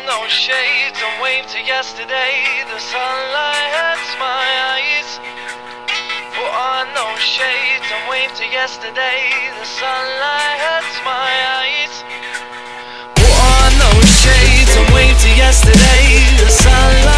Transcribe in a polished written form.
no shades and wave to yesterday. The sunlight hurts my eyes. Put on no shades and wave to yesterday. The sunlight hurts my eyes. Put on no shades and wave to yesterday. The sunlight